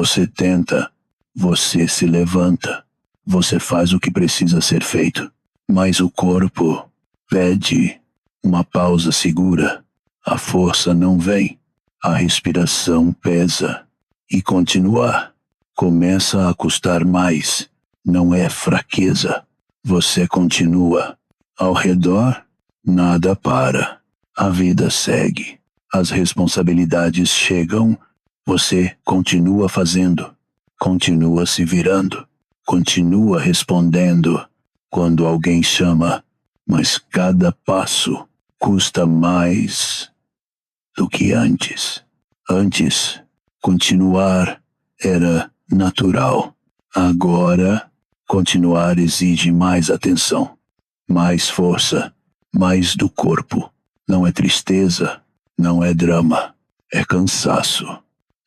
Você tenta, você se levanta, você faz o que precisa ser feito, mas o corpo pede uma pausa segura. A força não vem, a respiração pesa. E continuar começa a custar mais. Não é fraqueza. Você continua. Ao redor, nada para. A vida segue. As responsabilidades chegam. Você continua fazendo. Continua se virando. Continua respondendo quando alguém chama. Mas cada passo custa mais do que antes. Antes, continuar era natural. Agora, continuar exige mais atenção, mais força, mais do corpo. Não é tristeza, não é drama, é cansaço.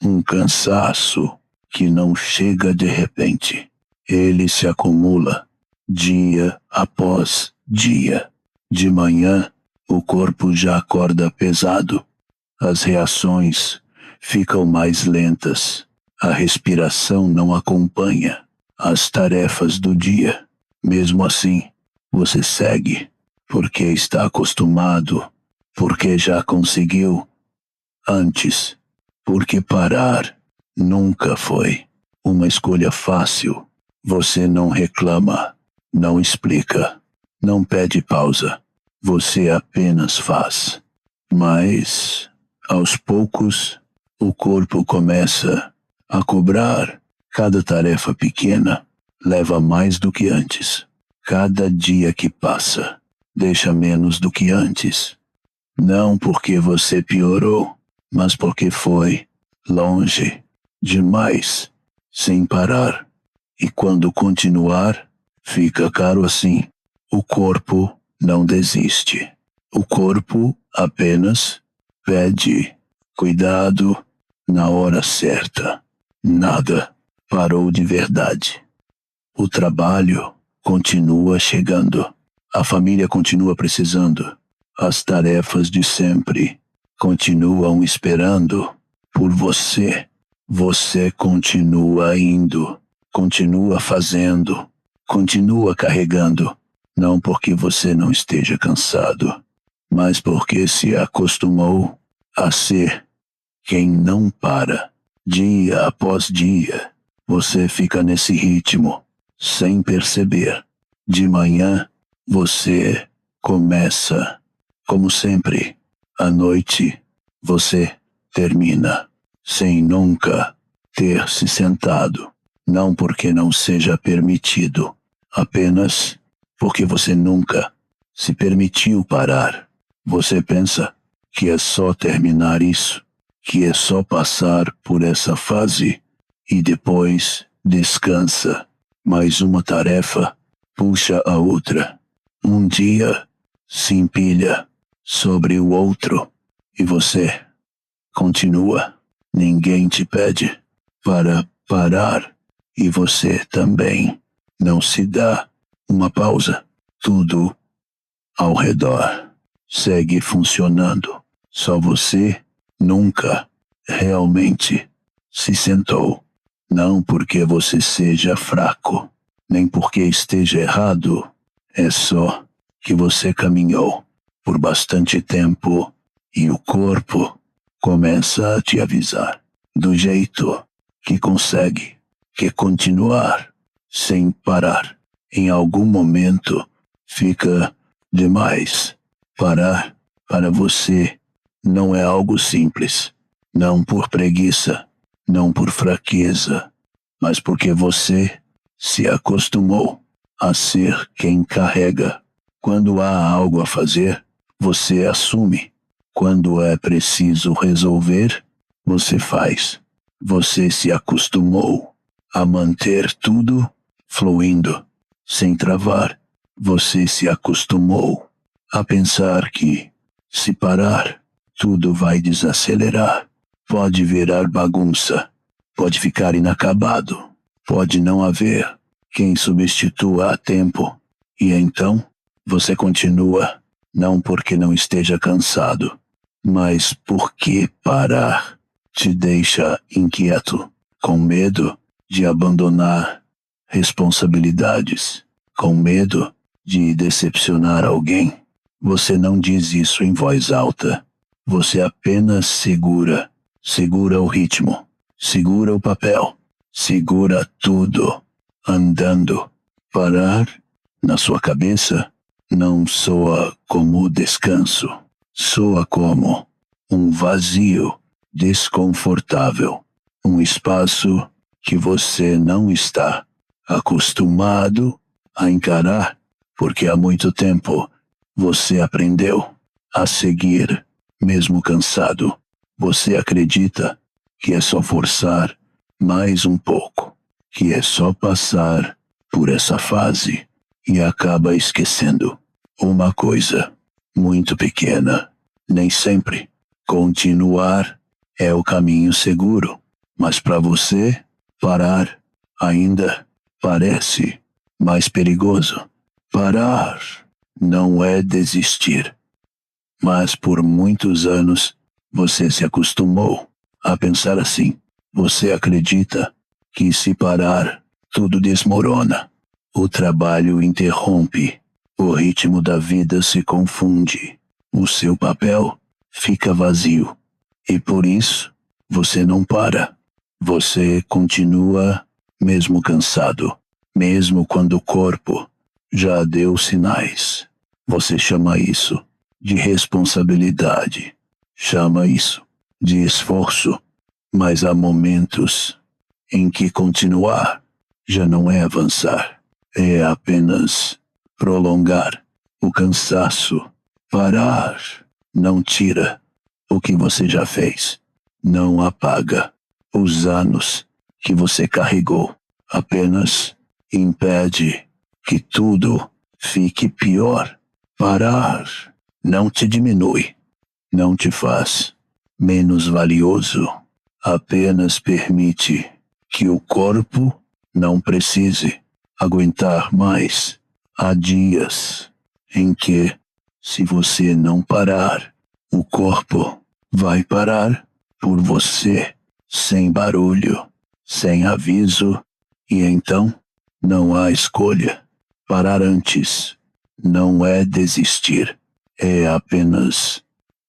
Um cansaço que não chega de repente. Ele se acumula, dia após dia. De manhã, o corpo já acorda pesado. As reações ficam mais lentas. A respiração não acompanha as tarefas do dia. Mesmo assim, você segue, porque está acostumado, porque já conseguiu antes, porque parar nunca foi uma escolha fácil. Você não reclama, não explica, não pede pausa. Você apenas faz. Mas, aos poucos, o corpo começa a cobrar. Cada tarefa pequena leva mais do que antes. Cada dia que passa deixa menos do que antes. Não porque você piorou, mas porque foi longe demais, sem parar. E quando continuar, fica caro assim. O corpo não desiste. O corpo apenas pede cuidado na hora certa. Nada parou de verdade. O trabalho continua chegando. A família continua precisando. As tarefas de sempre continuam esperando por você. Você continua indo, continua fazendo, continua carregando. Não porque você não esteja cansado, mas porque se acostumou a ser quem não para. Dia após dia, você fica nesse ritmo, sem perceber. De manhã, você começa, como sempre. À noite, você termina, sem nunca ter se sentado. Não porque não seja permitido, apenas porque você nunca se permitiu parar. Você pensa que é só terminar isso, que é só passar por essa fase e depois descansa. Mais uma tarefa puxa a outra. Um dia se empilha sobre o outro e você continua. Ninguém te pede para parar e você também não se dá uma pausa. Tudo ao redor segue funcionando. Só você nunca realmente se sentou. Não porque você seja fraco, nem porque esteja errado. É só que você caminhou por bastante tempo e o corpo começa a te avisar do jeito que consegue, que continuar sem parar. Em algum momento fica demais. Parar para você não é algo simples. Não por preguiça, não por fraqueza, mas porque você se acostumou a ser quem carrega. Quando há algo a fazer, você assume. Quando é preciso resolver, você faz. Você se acostumou a manter tudo fluindo, sem travar. Você se acostumou a pensar que, se parar, tudo vai desacelerar. Pode virar bagunça, pode ficar inacabado, pode não haver quem substitua a tempo. E então, você continua, não porque não esteja cansado, mas porque parar te deixa inquieto. com medo de abandonar responsabilidades, com medo de decepcionar alguém. Você não diz isso em voz alta. Você apenas segura o ritmo, segura o papel, segura tudo, andando. Parar, na sua cabeça, não soa como descanso, soa como um vazio desconfortável, um espaço que você não está acostumado a encarar, porque há muito tempo você aprendeu a seguir, mesmo cansado. Você acredita que é só forçar mais um pouco, que é só passar por essa fase e acaba esquecendo uma coisa muito pequena. Nem sempre continuar é o caminho seguro, mas para você, parar ainda parece mais perigoso. Parar não é desistir, mas por muitos anos você se acostumou a pensar assim. Você acredita que se parar, tudo desmorona. O trabalho interrompe, o ritmo da vida se confunde, o seu papel fica vazio. E por isso, você não para. Você continua mesmo cansado, mesmo quando o corpo já deu sinais. Você chama isso de responsabilidade, chama isso de esforço, mas há momentos em que continuar já não é avançar, é apenas prolongar o cansaço. Parar não tira o que você já fez, não apaga os anos que você carregou, apenas impede que tudo fique pior. Parar não te diminui, não te faz menos valioso, apenas permite que o corpo não precise aguentar mais. Há dias em que, se você não parar, o corpo vai parar por você, sem barulho, sem aviso, e então não há escolha. Parar antes não é desistir, é apenas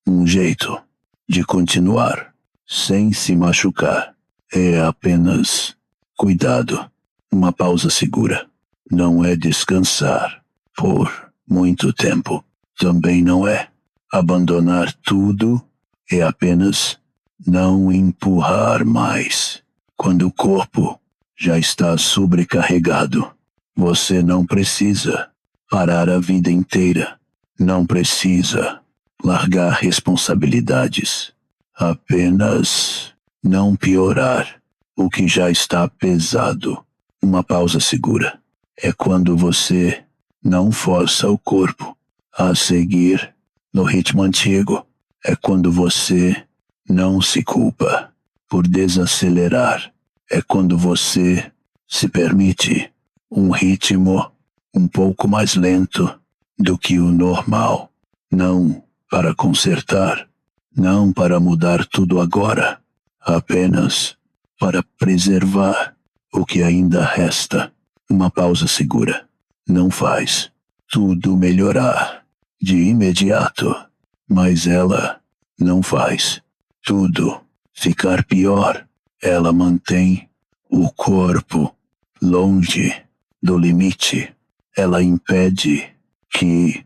um jeito de continuar sem se machucar. É apenas cuidado, uma pausa segura. Não é descansar por muito tempo. Também não é abandonar tudo, é apenas não empurrar mais. Quando o corpo já está sobrecarregado, você não precisa parar a vida inteira. Não precisa largar responsabilidades. Apenas não piorar o que já está pesado. Uma pausa segura é quando você não força o corpo a seguir no ritmo antigo. É quando você não se culpa por desacelerar. É quando você se permite um ritmo um pouco mais lento do que o normal. Não para consertar, não para mudar tudo agora, apenas para preservar o que ainda resta. Uma pausa segura não faz tudo melhorar de imediato, mas ela não faz tudo ficar pior. Ela mantém o corpo longe do limite. Ela impede que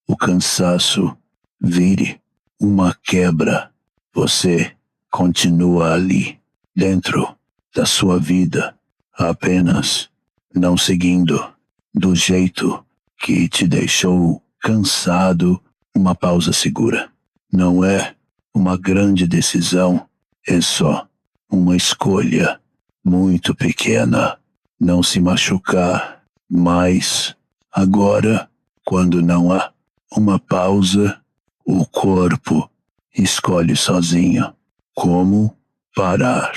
o cansaço vire uma quebra. Você continua ali, dentro da sua vida, apenas não seguindo do jeito que te deixou cansado. Uma pausa segura não é uma grande decisão, é só uma escolha muito pequena. Não se machucar mais. Agora, quando não há uma pausa, o corpo escolhe sozinho como parar.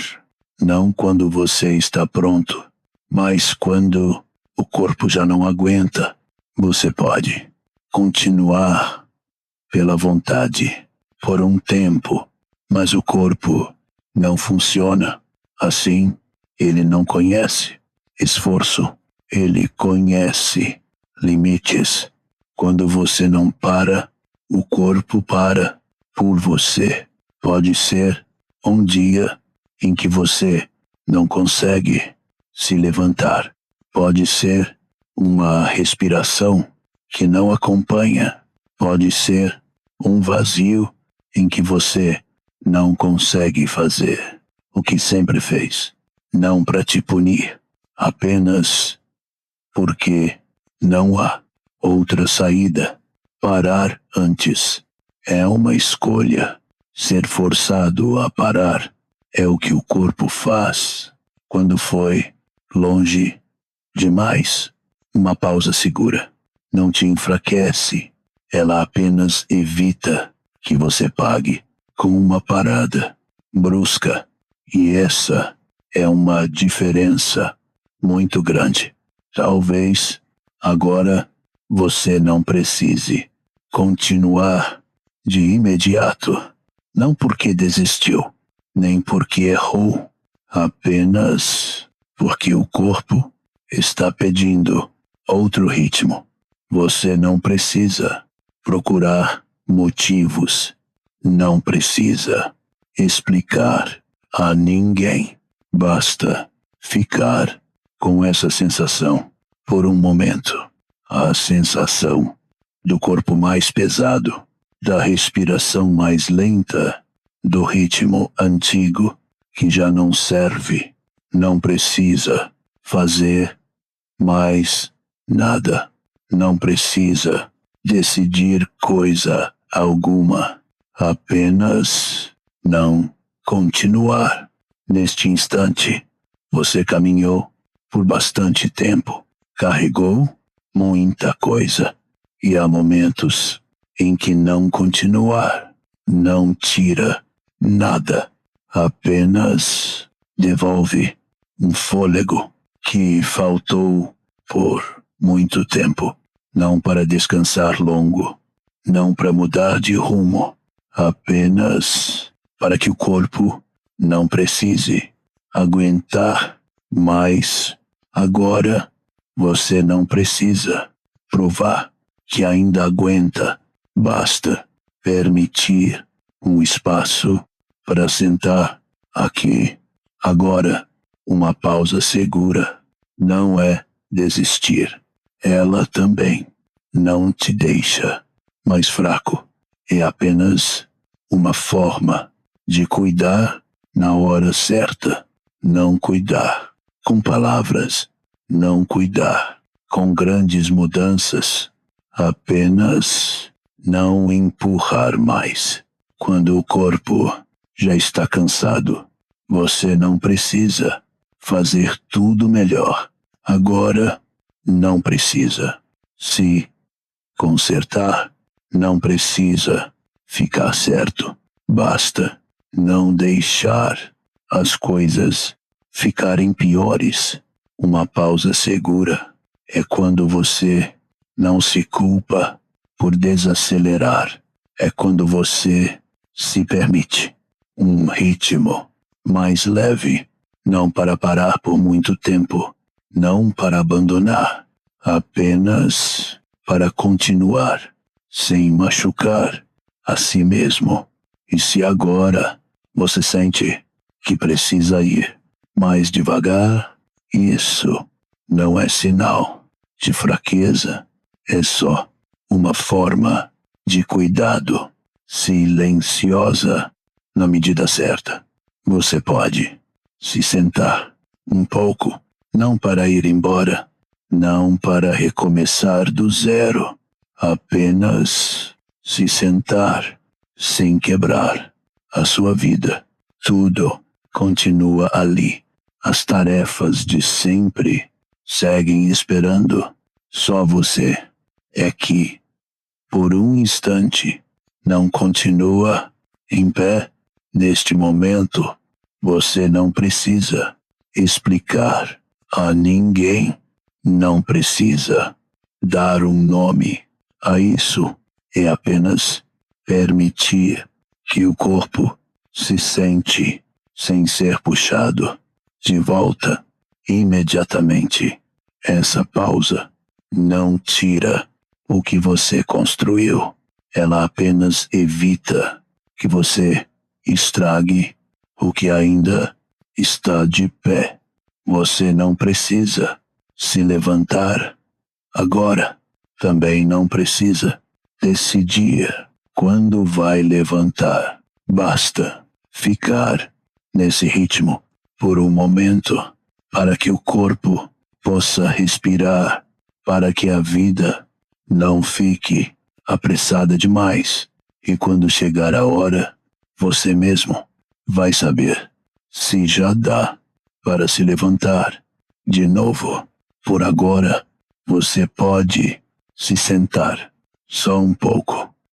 Não quando você está pronto, mas quando o corpo já não aguenta. Você pode continuar pela vontade por um tempo, mas o corpo não funciona assim. Ele não conhece esforço. Ele conhece limites. Quando você não para, o corpo para por você. Pode ser um dia em que você não consegue se levantar. Pode ser uma respiração que não acompanha. Pode ser um vazio em que você não consegue fazer o que sempre fez. Não para te punir, apenas porque não há outra saída. Parar antes é uma escolha. Ser forçado a parar é o que o corpo faz quando foi longe demais. Uma pausa segura não te enfraquece. Ela apenas evita que você pague com uma parada brusca. E essa é uma diferença muito grande. Talvez agora você não precise continuar de imediato. Não porque desistiu, nem porque errou, apenas porque o corpo está pedindo outro ritmo. Você não precisa procurar motivos, não precisa explicar a ninguém. Basta ficar com essa sensação por um momento. A sensação do corpo mais pesado, da respiração mais lenta, do ritmo antigo que já não serve. Não precisa fazer mais nada. Não precisa decidir coisa alguma. Apenas não continuar. Neste instante, você caminhou por bastante tempo. Carregou muita coisa. E há momentos em que não continuar não tira nada. Apenas devolve um fôlego que faltou por muito tempo. Não para descansar longo, não para mudar de rumo, apenas para que o corpo não precise aguentar mais. Agora você não precisa provar que ainda aguenta. Basta permitir um espaço para sentar aqui. Agora, uma pausa segura não é desistir. Ela também não te deixa mais fraco. É apenas uma forma de cuidar na hora certa. Não cuidar com palavras, não cuidar com grandes mudanças. Apenas não empurrar mais. Quando o corpo já está cansado, você não precisa fazer tudo melhor. Agora, não precisa se consertar, não precisa ficar certo. Basta não deixar as coisas ficarem piores. Uma pausa segura é quando você não se culpa por desacelerar. É quando você se permite um ritmo mais leve, não para parar por muito tempo, não para abandonar, apenas para continuar, sem machucar a si mesmo. E se agora você sente que precisa ir mais devagar, isso não é sinal de fraqueza, é só uma forma de cuidado silenciosa. Na medida certa, você pode se sentar um pouco, não para ir embora, não para recomeçar do zero, apenas se sentar sem quebrar a sua vida. Tudo continua ali. As tarefas de sempre seguem esperando. Só você é que, por um instante, não continua em pé. Neste momento, você não precisa explicar a ninguém. Não precisa dar um nome a isso. É apenas permitir que o corpo se sente sem ser puxado, de volta imediatamente. Essa pausa não tira o que você construiu. Ela apenas evita que você estrague o que ainda está de pé. Você não precisa se levantar agora. Também não precisa decidir quando vai levantar. Basta ficar nesse ritmo por um momento para que o corpo possa respirar, para que a vida não fique apressada demais. E quando chegar a hora, você mesmo vai saber se já dá para se levantar de novo. Por agora, você pode se sentar só um pouco.